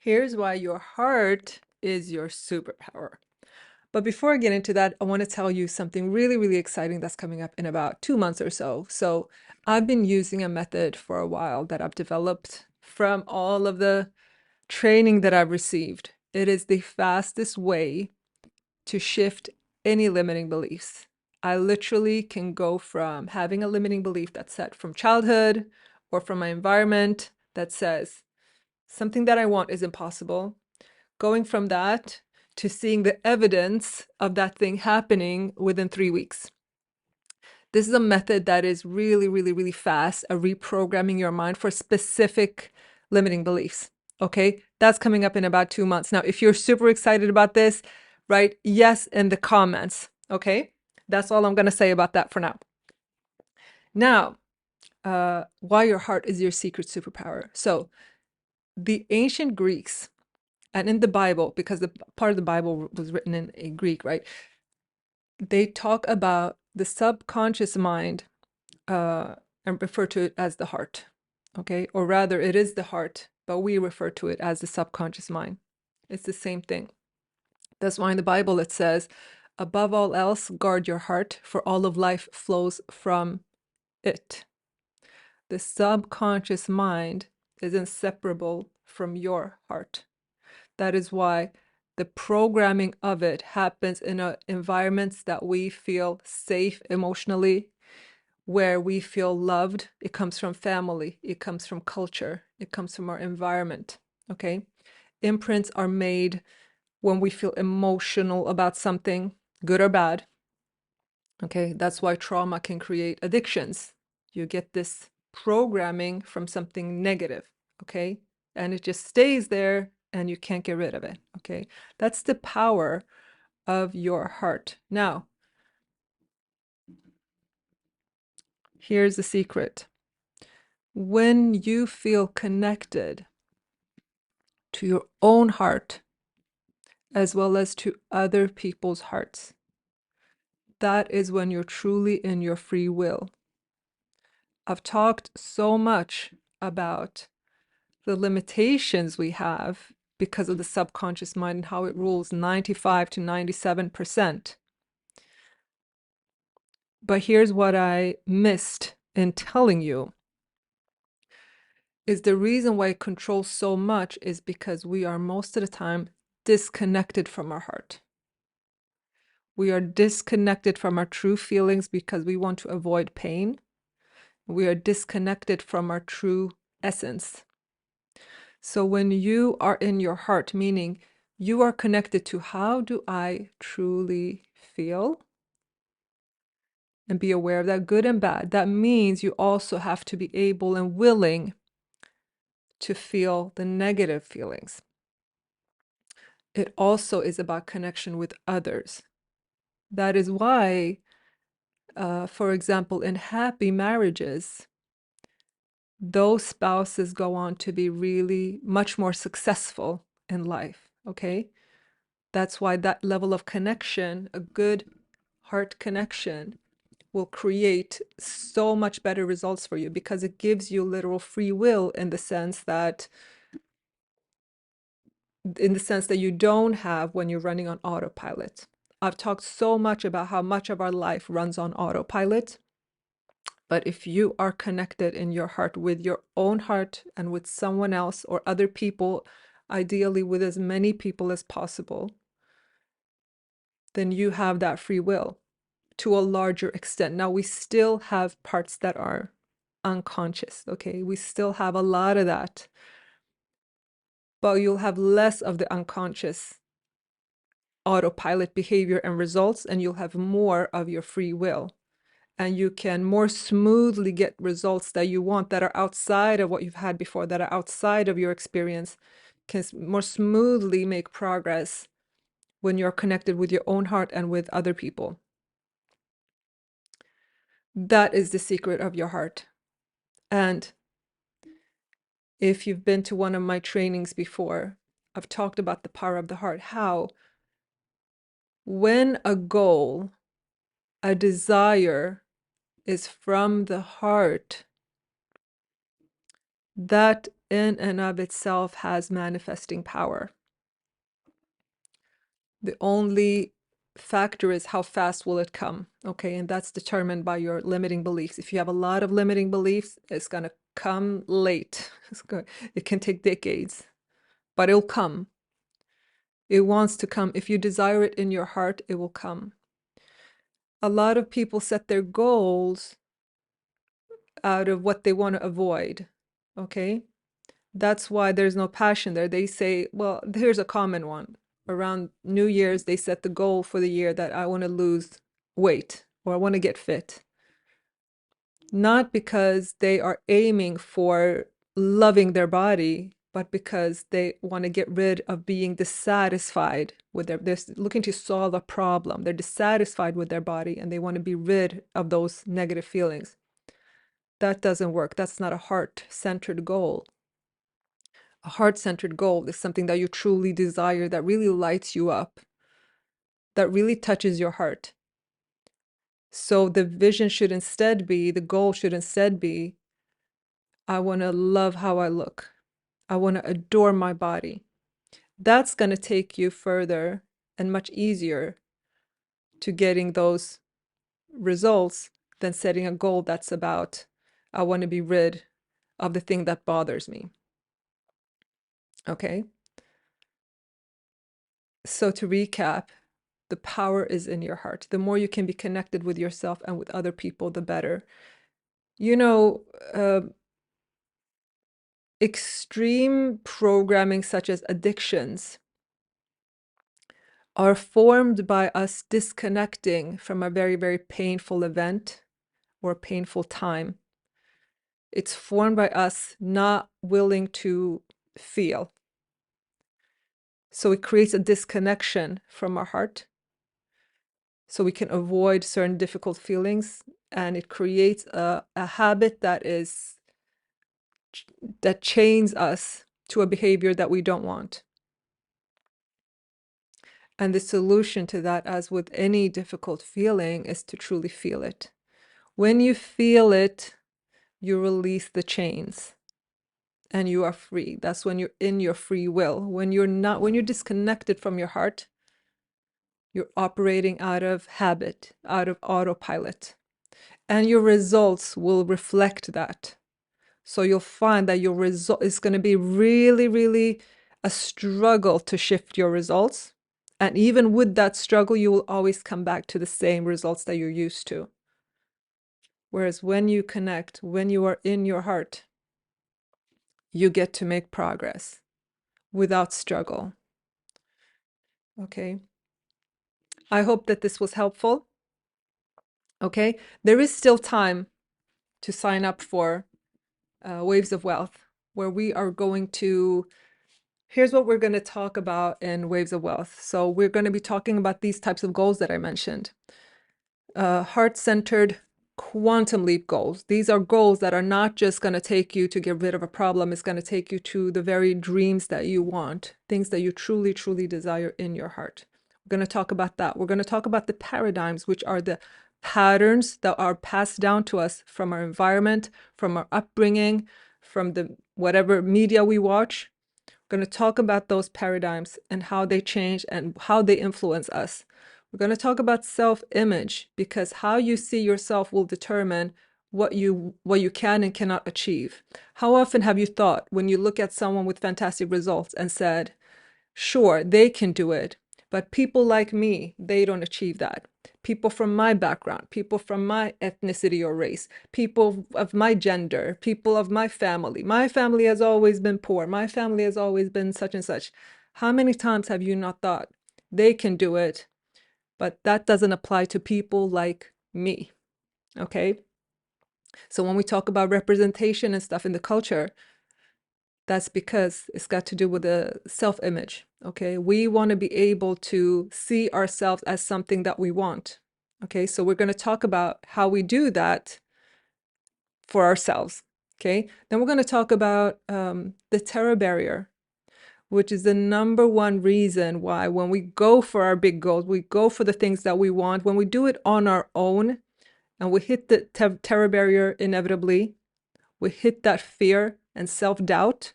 Here's why your heart is your superpower. But before I get into that, I want to tell you something really, really exciting that's coming up in about 2 months or so. So I've been using a method for a while that I've developed from all of the training that I've received. It is the fastest way to shift any limiting beliefs. I literally can go from having a limiting belief that's set from childhood or from my environment that says something that I want is impossible, going from that to seeing the evidence of that thing happening within 3 weeks. This is a method that is really, really, really fast at reprogramming your mind for specific limiting beliefs. Okay, that's coming up in about 2 months. Now, if you're super excited about this, write yes in the comments. Okay, that's all I'm going to say about that for now. Now, why your heart is your secret superpower. So, the ancient Greeks, and in the Bible, because the part of the Bible was written in Greek, right? They talk about the subconscious mind and refer to it as the heart, okay? Or rather, it is the heart, but we refer to it as the subconscious mind. It's the same thing. That's why in the Bible it says, above all else, guard your heart, for all of life flows from it. The subconscious mind is inseparable from your heart. That is why the programming of it happens in environments that we feel safe emotionally, where we feel loved. It comes from family, it comes from culture, it comes from our environment, okay? Imprints are made when we feel emotional about something, good or bad, okay? That's why trauma can create addictions. You get this programming from something negative, okay? And it just stays there and you can't get rid of it, okay? That's the power of your heart. Now, here's the secret. When you feel connected to your own heart, as well as to other people's hearts, that is when you're truly in your free will. I've talked so much about the limitations we have because of the subconscious mind and how it rules 95 to 97%. But here's what I missed in telling you is the reason why it controls so much is because we are most of the time disconnected from our heart. We are disconnected from our true feelings because we want to avoid pain. We are disconnected from our true essence. So when you are in your heart, meaning you are connected to how do I truly feel, and be aware of that, good and bad, that means you also have to be able and willing to feel the negative feelings. It also is about connection with others. That is why, for example, in happy marriages, those spouses go on to be really much more successful in life, okay? That's why that level of connection, a good heart connection, will create so much better results for you because it gives you literal free will in the sense that you don't have when you're running on autopilot. I've talked so much about how much of our life runs on autopilot. But if you are connected in your heart with your own heart and with someone else or other people, ideally with as many people as possible, then you have that free will to a larger extent. Now, we still have parts that are unconscious, okay? We still have a lot of that. But you'll have less of the unconscious autopilot behavior and results, and you'll have more of your free will. And you can more smoothly get results that you want that are outside of what you've had before, that are outside of your experience, can more smoothly make progress when you're connected with your own heart and with other people. That is the secret of your heart. And if you've been to one of my trainings before, I've talked about the power of the heart, how when a goal, a desire is from the heart, that in and of itself has manifesting power. The only factor is how fast will it come, okay? And that's determined by your limiting beliefs. If you have a lot of limiting beliefs, it's going to come late. It can take decades, but it'll come. It wants to come. If you desire it in your heart, it will come. A lot of people set their goals out of what they want to avoid, okay? That's why there's no passion there. They say, well, here's a common one. Around New Year's, they set the goal for the year that I want to lose weight or I want to get fit. Not because they are aiming for loving their body, but because they want to get rid of being dissatisfied with they're looking to solve a problem. They're dissatisfied with their body and they want to be rid of those negative feelings. That doesn't work. That's not a heart-centered goal. A heart-centered goal is something that you truly desire, that really lights you up, that really touches your heart. So the vision should instead be, the goal should instead be, I want to love how I look. I want to adore my body. That's going to take you further and much easier to getting those results than setting a goal that's about, I want to be rid of the thing that bothers me. Okay? So to recap, the power is in your heart. The more you can be connected with yourself and with other people, the better. You know, extreme programming such as addictions are formed by us disconnecting from a very, very painful event or painful time. It's formed by us not willing to feel. So it creates a disconnection from our heart so we can avoid certain difficult feelings, and it creates a habit that chains us to a behavior that we don't want. And the solution to that, as with any difficult feeling, is to truly feel it. When you feel it, you release the chains and you are free. That's when you're in your free will. When you're disconnected from your heart, you're operating out of habit, out of autopilot. And your results will reflect that. So you'll find that your result is going to be really, really a struggle to shift your results. And even with that struggle, you will always come back to the same results that you're used to. Whereas when you connect, when you are in your heart, you get to make progress without struggle. Okay. I hope that this was helpful. Okay. There is still time to sign up for Waves of Wealth, where we are going to, here's what we're going to talk about in Waves of Wealth. So we're going to be talking about these types of goals that I mentioned. Heart-centered quantum leap goals. These are goals that are not just going to take you to get rid of a problem. It's going to take you to the very dreams that you want, things that you truly, truly desire in your heart. We're going to talk about that. We're going to talk about the paradigms, which are the patterns that are passed down to us from our environment, from our upbringing, from the whatever media we watch. We're going to talk about those paradigms and how they change and how they influence us. We're going to talk about self-image, because how you see yourself will determine what you can and cannot achieve. How often have you thought, when you look at someone with fantastic results, and said, sure, they can do it, but people like me, they don't achieve that. People from my background, people from my ethnicity or race, people of my gender, people of my family. My family has always been poor. My family has always been such and such. How many times have you not thought, they can do it, but that doesn't apply to people like me? Okay? So when we talk about representation and stuff in the culture, that's because it's got to do with the self-image. Okay, we want to be able to see ourselves as something that we want. Okay, so we're going to talk about how we do that for ourselves. Okay, then we're going to talk about the terror barrier, which is the number one reason why when we go for our big goals, we go for the things that we want, when we do it on our own and we hit the terror barrier inevitably, we hit that fear and self-doubt,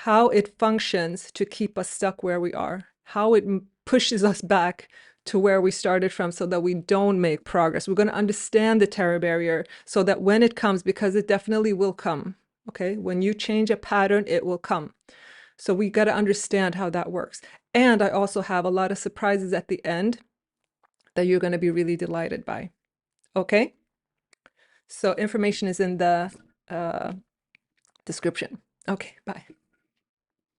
how it functions to keep us stuck where we are, how it pushes us back to where we started from so that we don't make progress. We're going to understand the terror barrier so that when it comes, because it definitely will come, okay? When you change a pattern, it will come. So we got to understand how that works. And I also have a lot of surprises at the end that you're going to be really delighted by. Okay? So information is in the description. Okay, bye.